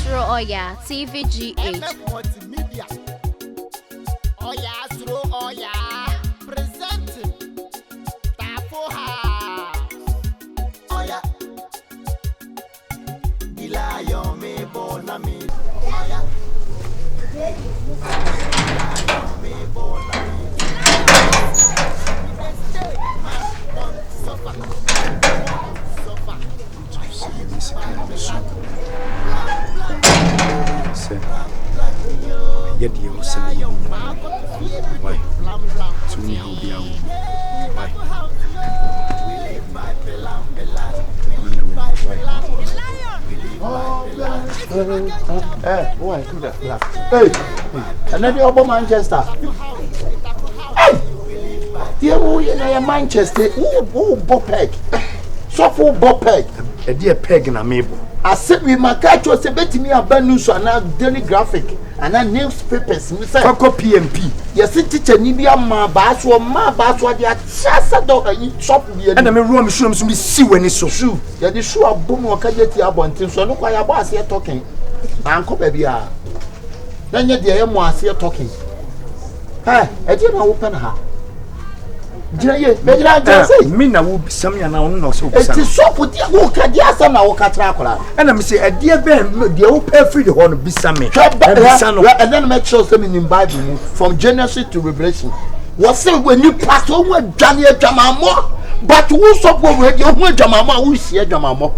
Suro Oyaa, Tvgh. Oyaa, Suro Oyaa, presenting Tafoha. Oyaa, the lion me born a me. Oyaa, the lion me born a me. Yet you will send me why? To me, how be out. Why? Hey, another over Manchester. Hey, dear, who in Manchester? Who Bopeg? So for Bopeg, a dear peg in a mable. I said we might catch us a bit me a bad news and a daily graphic and a newspapers. We say, PMP. Yes, teacher, Nibia, my bass or my bass, what they are just a dog and shop. And I'm a room, show me see when it's so true. You're the shoe of boom or cadety about until so look why I was here talking. Uncle baby, then yet the M was here talking. Hey, I didn't open her. Mina will be some and no so. It is so put your walk at the Asana or Catracola. And I'm say, a dear Ben, the old pay free the horn be some. And then make sure something in Bible from Genesis to Revelation. What's it when you pass over Daniel Jamamo? But who stop over your Jamama? Who see a Jamamo?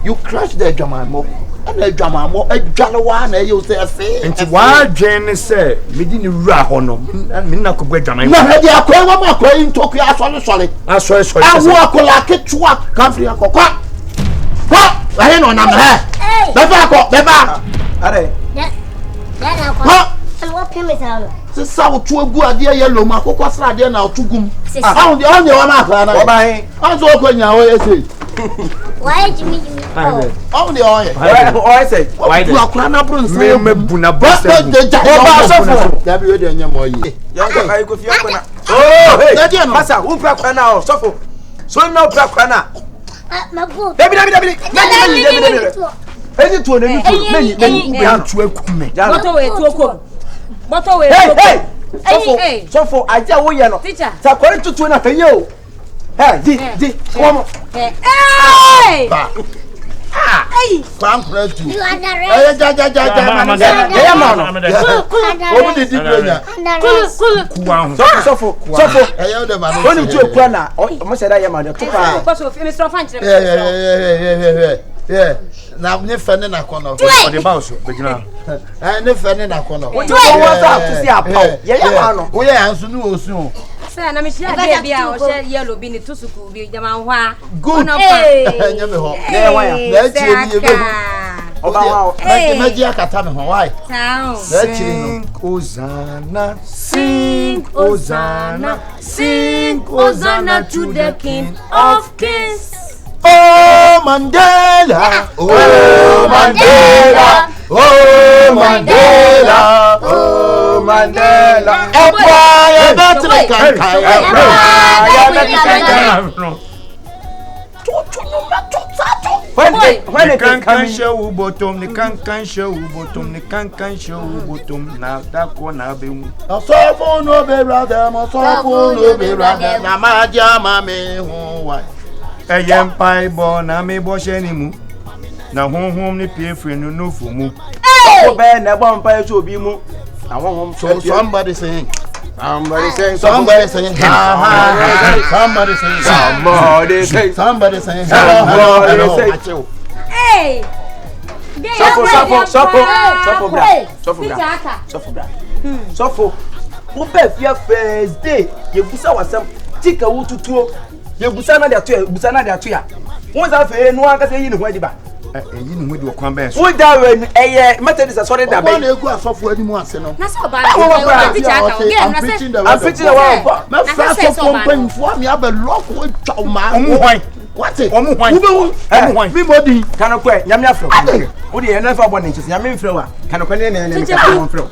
You crush the Jamamo. And a Jamamo, a Jalawan, you say, and to why Jane said, we didn't rahono, and Mina could wait on. No, they are going to Tokyo. I saw I walk like it to walk, country. What? I ain't on them. Beba. And what payment are the South to a good idea, yellow, my focus idea now to go. I'm the only one I buy. I'm so going away. why do you mean? Oh, the oil. I say, why do you clan up on Buna Bus? Oh, hey, Massa, who crack now? So no crack My book. Baby, hey, so for I tell you, no teacher. So according to 2 you. Hey, come. Hey! Hey! Come for you. You are the yeah. Now, never na corner. For the boss, begin. I never na corner. What do you want to see up? Yeah, we are so soon. Sir, na me share baby a o share yellow bi ni to school bi jama hwa. Good. Anya me ho. Yeah, why? Na chiri ni ebe. Oba wa. Na ji akata me ho why? Sound. Na chiri no. Hosanna, Sing Hosanna, sing Hosanna to the King of Kings. Oh Mandela, oh Mandela, oh Mandela, oh Mandela. When they can't show bottom, they can't show bottom, they can't show bottom. Now that corner be. No so no be rather, no so no be rather. Na maja mame ho why. A young pie born, I may wash any moo. Now, home, the peer friend, no for moo. Oh, Ben, a vampire to be moo. I want home, so somebody saying, somebody saying, somebody saying, somebody saying, somebody saying, somebody saying, Hey! Suffer. Who bet your first day? You put our some tick a wood to two. You busana their two, busana their two. What's that for no one can say you know where the back? You know with your combat. What that when a method is a sorry that I go off for any more. That's so bad. I'm preaching the word. My first company for me have a lock with man. What's it? Everybody cannot quit. Yamia. What do you never want to say? Yamin flower. Can I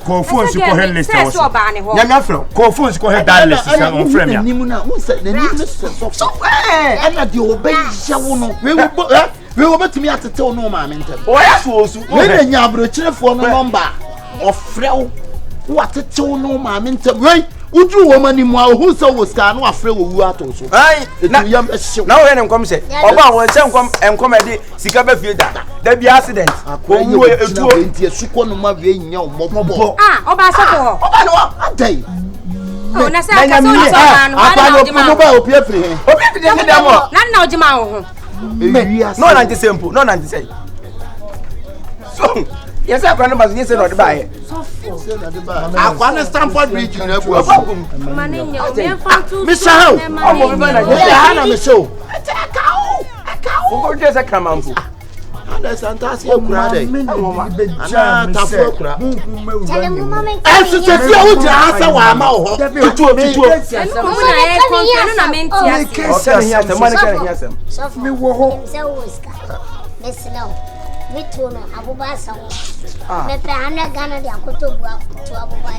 call phones to call her list? Yamia. Call phones to call her that list. On frame. Nimuna, who said the news so and that you obey Shawuno. We will we will bet me at the tone no man. Oh, yes, was when you are a for no number of frail. What a tone no man. Right? Would you woman in my who so was can no afraid who are also? Aye, now when I'm come say, Oba when some come and comedy, Sikabe feel that there be accident. When you were a 20 years, you couldn't have been your mobile. Ah, Oba Sako. Oba no, a day. Oh, na say ka so so man, I know mobile appear for him. Obi de dem mo. Na na ojima ho. No na simple, no na say. So, yes I can number yes no dey buy. I want to Stamford Bridge in Ebu. Maninyo, me fan tu. Mr. How? Omo be na dey hana me show. Who go just a camampo? That's fantastic. Ana tafu kura. Tell him mama. Eso se fia o di asa wa ma ho. Tutu. Na menti asi. Me wo ho. Me slow. Me tono abuba sa ho. Me pe ana Ghana dia koto bua to abuba.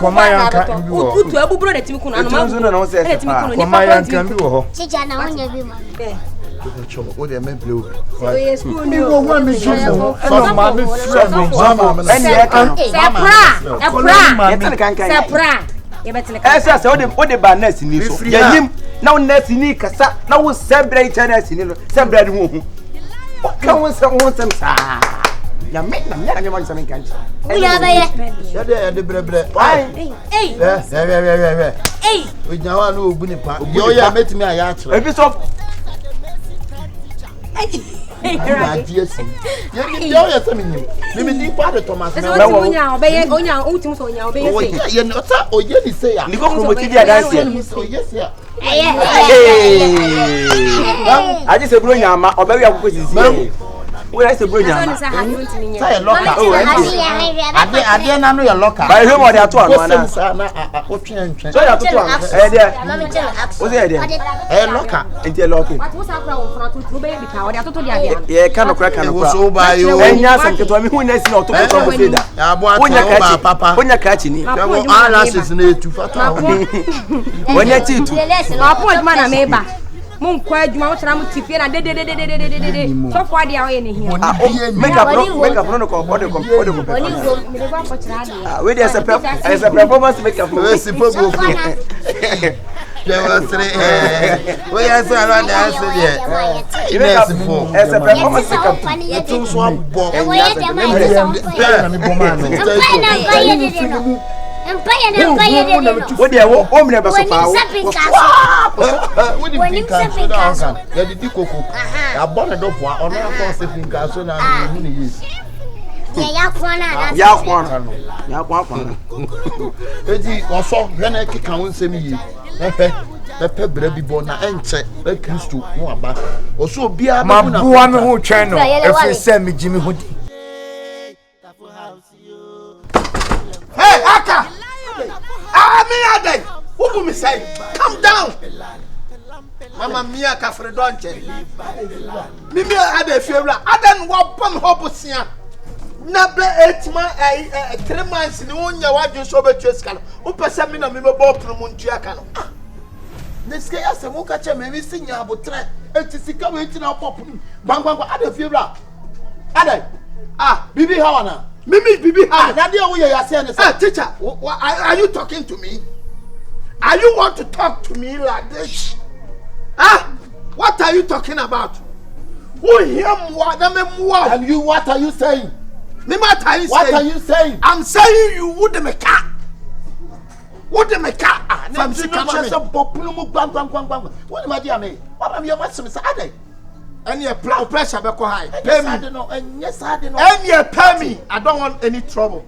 Koma yanka mbi wo. Utu abubro de timi kunu anoma. Koma yanka mbi wo ho. Chicha na wonya bi ma. What they meant blue. We school Me wo wa me show. No ma me friend me. Eni e kan. Sepra. Ye betele kan. Esa se o de ba nurse ni so. Yanyim na o nurse ni kasa na wo sebra internet ni no. Sebra ni wo hu. O kan wo sem sa. Ya me na me na me sam kan. Uya ba ye. Ya de bre. Hey. Hey. We nyawa no obu ni pa. Yo ya metimi aya akere. Ebi so I just bring your ma or baby where is the bring your locker? Oh, I didn't know your locker. By whom are they at one? So you have to what's the idea? A locker into locking. Yeah, kind of crack and so by you. And yes, I'm to me who knows not to be that. Papa, when you're catching it, eyelashes need to fat. When you're teeth, my point, man, I made back. Mon kwa juma wo tram tipi na de so for dia we ne here make up no ko body ko me dey go for tira dia we dey as a performance make up we si po go there was three we are so around the answer there you make up as a performance make up it too so abo what they wo o me be so pa wo di pinka so da kan ya di koko ya bona do po ono ko se pinka so na ni ni ya kwana edi oso hwe na kika won sem yi pepe bra bi bo na enche e Kristo no aba oso obi a ba na mabuwa me ho twen no efi se me jimi ho di hey aka me adai who me say come down mama mia ka fredonche me adai fiewra adan wo pon hobosia na ble 3 months ni wonya wadun so betu eskalo wo pese me na me bebo promontu aka no neske ya se mo ka che me sinya abotre etisika we tina pop bang adai fiewra adai bibi hawana Mimi bibi ha. Teacher, are you talking to me? Are you want to talk to me like this? What are you talking about? Who hear what? And you, what are you saying? What are you saying? I'm saying you would the car. What the car? From Sikama. What am I doing? What am you watching? And your pressure be high. Pay me. And yes, I don't know. And you pay me. I don't want any trouble.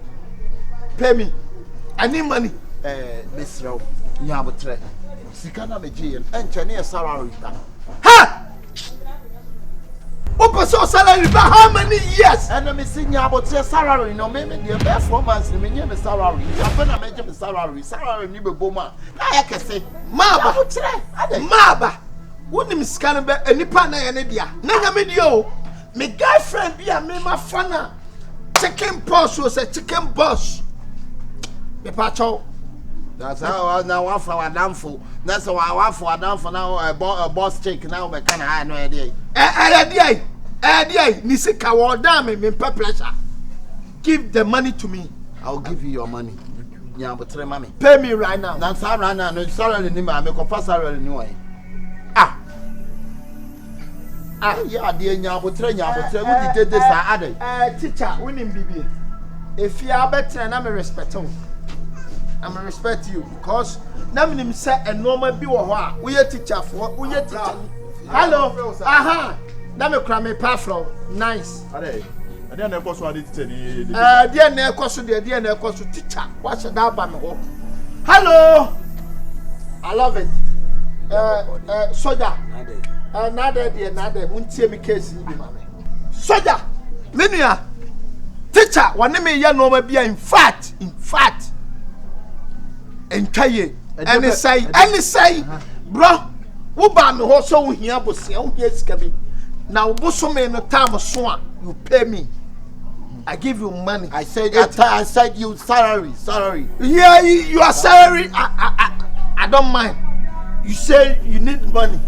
Pay me. I need money. Miss Rowe, you have a threat. Sikana be jail. And Chinese salary. Ha! What so salary? How many years? And I'm seeing you about your salary. No, maybe the best 4 months. Me name is salary. I'm gonna make him salary. Salary, me be boma. I can say, Maba. Wouldn't scan be any partner any dia. Nanya me dio. My girlfriend be a me my fana. Chicken boss was a chicken boss. Me pacho. That's how now one for a damful. That's why one for a damful now a boss chick now we can have no idea. Nisika wa dam me pressure. Give the money to me. I'll give you your money. Yeah, but tell mommy. Pay me right now. That's how right now. No sorry ni ma me confess sorry ni way. Yeah, dear nya but tell we did this ade. Teacher, winning bibi. If you are better and I'm a respect you. I'm a respect you because na me say a normal bi wo ho a we teacher for we teacher. Hello. Aha. Na me kra me pa from. Nice. Ade na ekoso ade teacher ni. Dear na ekoso dear na ekoso teacher. What should that ba me ho? Hello. I love it. Soldier. Nade dear nade muntie me case ni bi ma me. Soldier. Menua. Teacher, one me ya normal bi in fact. Entaye. Any say. Bro. Wo ba me ho so wo hia bosia wo hia sika bi. Now, Bosome no time so you pay me. I give you money. I said you salary. Yeah, your salary. I don't mind. You say you need money.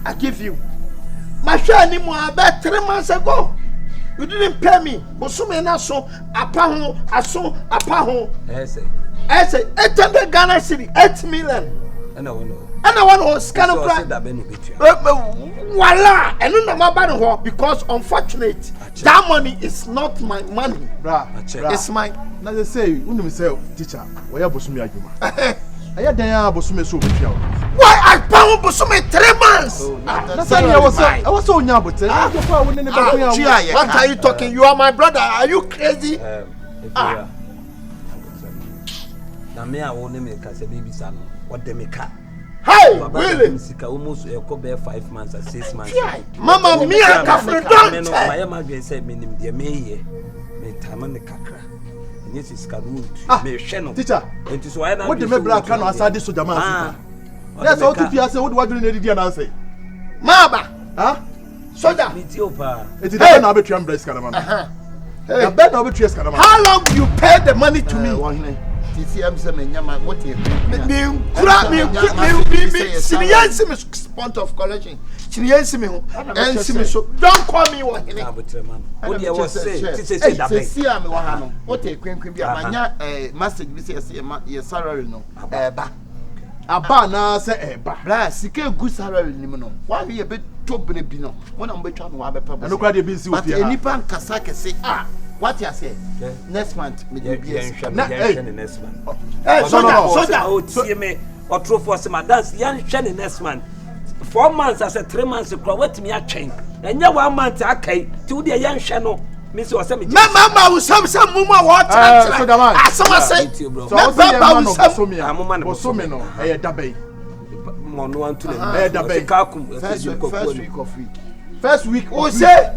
I give you. My share ni mo about 3 months ago. You didn't pay me. Bosome na so apa ho. Yes. 800 Ghana cedi, 8 million. I know. And I want to scan up. Voila! And no matter what, because unfortunate, that money is not my money. It's mine. Now they say, you say, teacher, where Bosumi Aguma? I had Diana Bosumi so with you. Why I found Bosumi 3 months? I was so young, but what are you talking? You are my brother. Are you crazy? Now me I won't make a baby son. What they make. Hey, really? Almost 5 months or 6 months. Mama, me and Kafre don't. My immigrant said, "Me name the mayor, me taman the kakra." And yes, it's Karoot. Me channel. Teacher, it is why what the members can answer this to Jaman. That's all to say. What do you need to answer? Mama, soldier. It's your pa. It is an arbitrary embrace, Karaman. How long do you pay the money to me? TCM se me nyama what you me point of collection. Don't call me what message bi say your salary no aba na say eba bra sika good salary nim no why we be to bi no wona mbetwa no wa be pa no kwa de bi si but enipa nkasa kese what you say next month me dey be next month soldier me or true for some dance yan share next month 4 months as a 3 months ko what me a train enya 1 month akai ti wo de yan share no me say me mama wo some mumu what asama say so mama wo so me no e dabai mo no antu le e dabai first week o say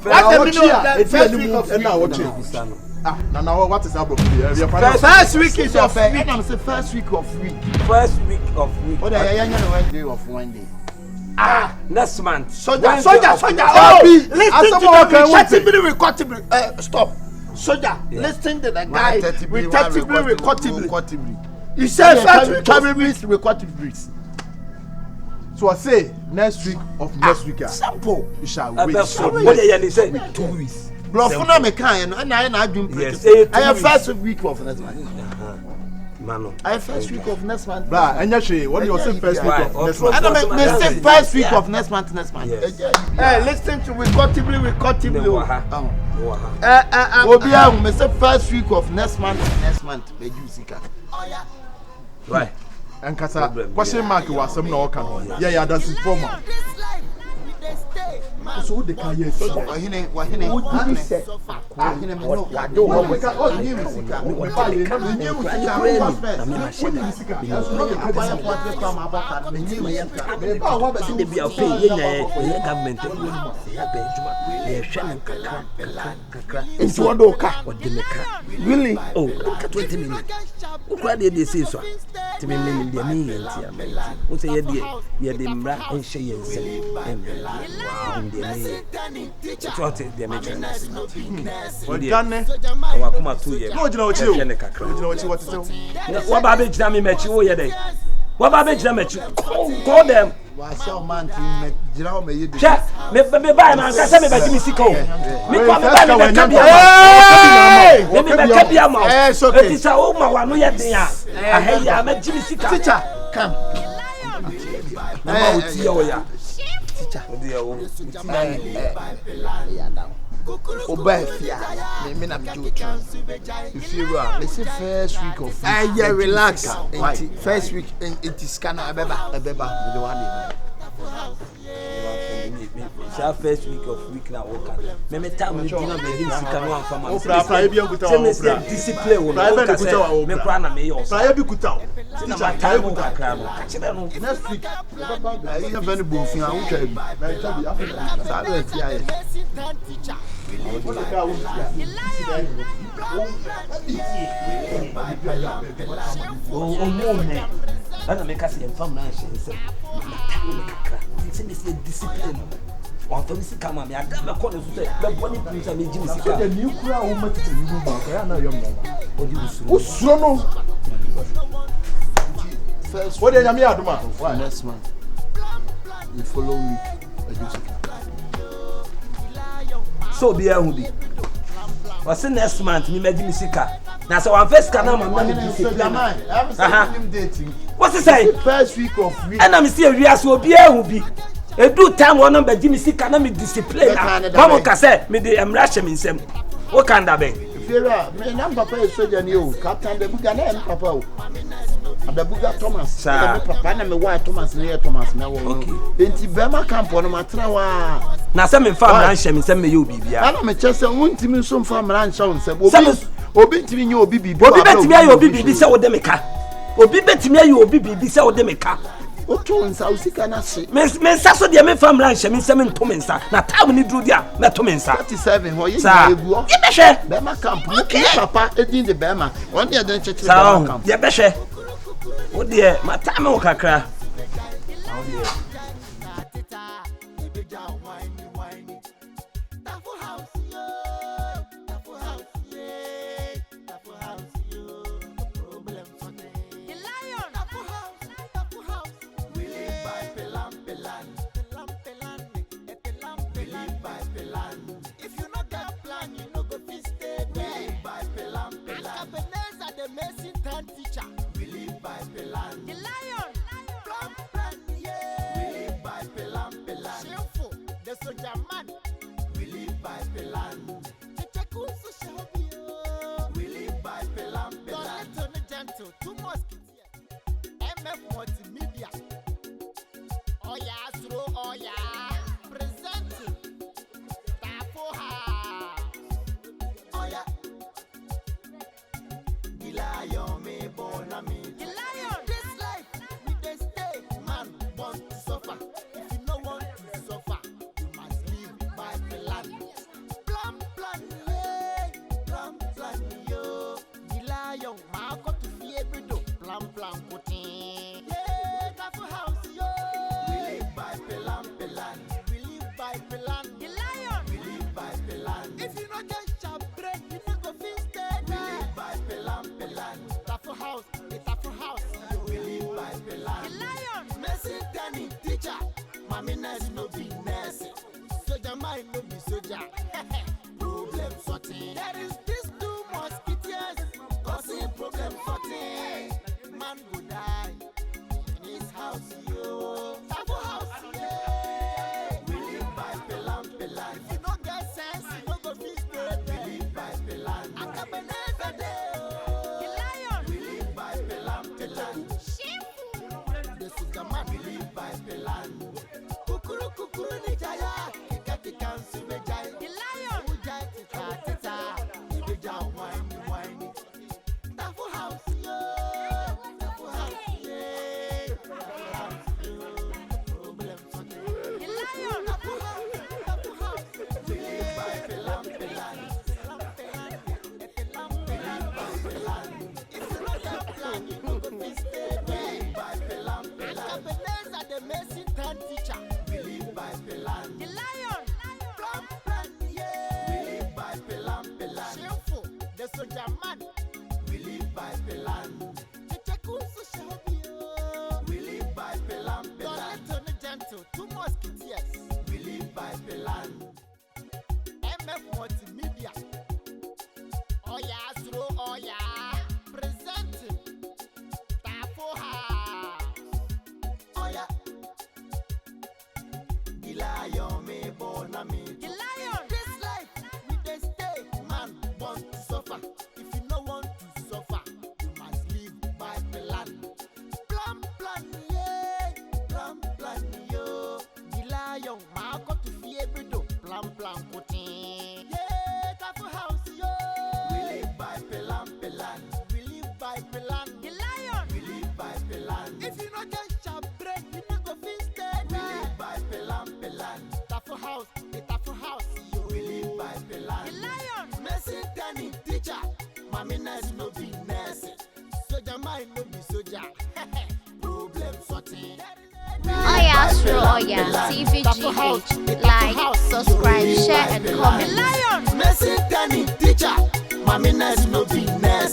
what the meaning of that first week of now what is that bro? First week is of week. I'm say first week of week. What are you day of one day? Next month. Soldier. Oh, listen to the recordable. Stop. Soldier, listen to the guy. Recordable. You said first week recordable. So I say next week of next week. Simple. You shall wait. What they say 2 weeks. Blofuna me kan and I dream. Yes, I have first week of next month. Mano. I have first week of next month. Bra, anya what do you say first week of next month? I don't say first week of next month. Hey, listen to recordably. Oyaa, me say first week of next month. Be you sika. Right. And kasa question mark was some no can. Yeah, that's it for man. So the car yes. Wahine. Really? Oh, 20 minutes. What they say so? To me, the me and say ye the mra and share the what the major What done? Our come 2 years. No, you know what you what to What baby jam me match you yesterday? What baby jam match you? Call them. Was your man to Jira me you. Check. Me buy man, say me buy me sika. Me come buy me kabia. Me kabia ma. It's okay. It is a o ma wa no ye den a. Ahe ya me Jimmy sika. Teacher, come. Na ma uti Oyaa. Teacher. Odi o. Obafia, me na me do too. If you are, let's say first week of Yeah, relax. First week, it is kind of Ebeba, the one. First week of week now work. Me time me dinner me him sika no am fama. Opra bi kuta opra. Discipline wo. Me kwa na me yo. Pra bi kuta. Na ma time wo kakra no. Kire no. next week. I have any boofing. I will tell you. I will tell you. Oh, moment. Ana me kasi en fam na hye se. Na time me kakra. Say me say discipline. One for me see come me ada me call so say be boni pin say me Jimmy sika. The new crowd wo matete ni mu ba ka ya na yom no. Odi usuro. Usuro no. First What dey nyame adoma? next month. The following week. So be hu bi. Was next month me Jimmy sika. Na say one first kana ma me discipline. I'm dating. What's it say? First week of week. And I'm see we as obi hu bi. Edu time one number Jimmy sika na me discipline. Come on say me dey emrashe me nsem. What can that be? Fira, me nam papa is soldier ni o. Captain the buga na em papa o. The buga Thomas. The papa na me white Thomas na Thomas na wo. Okay. Enti Bema camp on matena wa. Na say me fam ran hye me nsem me ye obi bia. Ana me chese wontimi nso mfa ran hye nsem. Obi ntimi nye obi bibi. Obi betimi aye obi bibi se wo de me ka. Obi betimi aye obi bibi se wo de me ka. Oto nsa usika na se. Me nsa so de me fam ran hye me nsem nto me nsa. Na time ni duru dia me to me nsa. 37 ho ye egu o. Ye be hwe. Bema camp. Okay. Papa edin de Bema. On dey den cheche Bema camp. Ye be hwe. O de ma time wo kakra. If you not got a plan, you no go fit stay there. By FILAM. AKABENEZER, the missing 10 teacher. We live by FILAM. The lion. Plan, yeah. media. Oyaa, Suro, Oyaa. Presenting. Tvgh. Oyaa. The lion me born a me. The lion. This life we dey stay. Man want to suffer. If you no want to suffer, you must live by plan. Plan, yeah. Plan, yo. The lion, ma go to fear bedo. Plan, putin. Yeah, Tvgh, yo. We live by plan. We live by plan. The lion. We live by plan. If you no get sharp brain, you no go fit stay. We live by plan. Tvgh, the Tvgh, yo. We live by plan. The lion. Mercy Danny teacher. Mami nurse no be nurse. Soldier mind no be soldier. Problem sorting. Oyaa, Suro, Oyaa, TVGH. Like, subscribe, share, and comment. Lion. Mercy Danny teacher. Mami nurse no be nurse.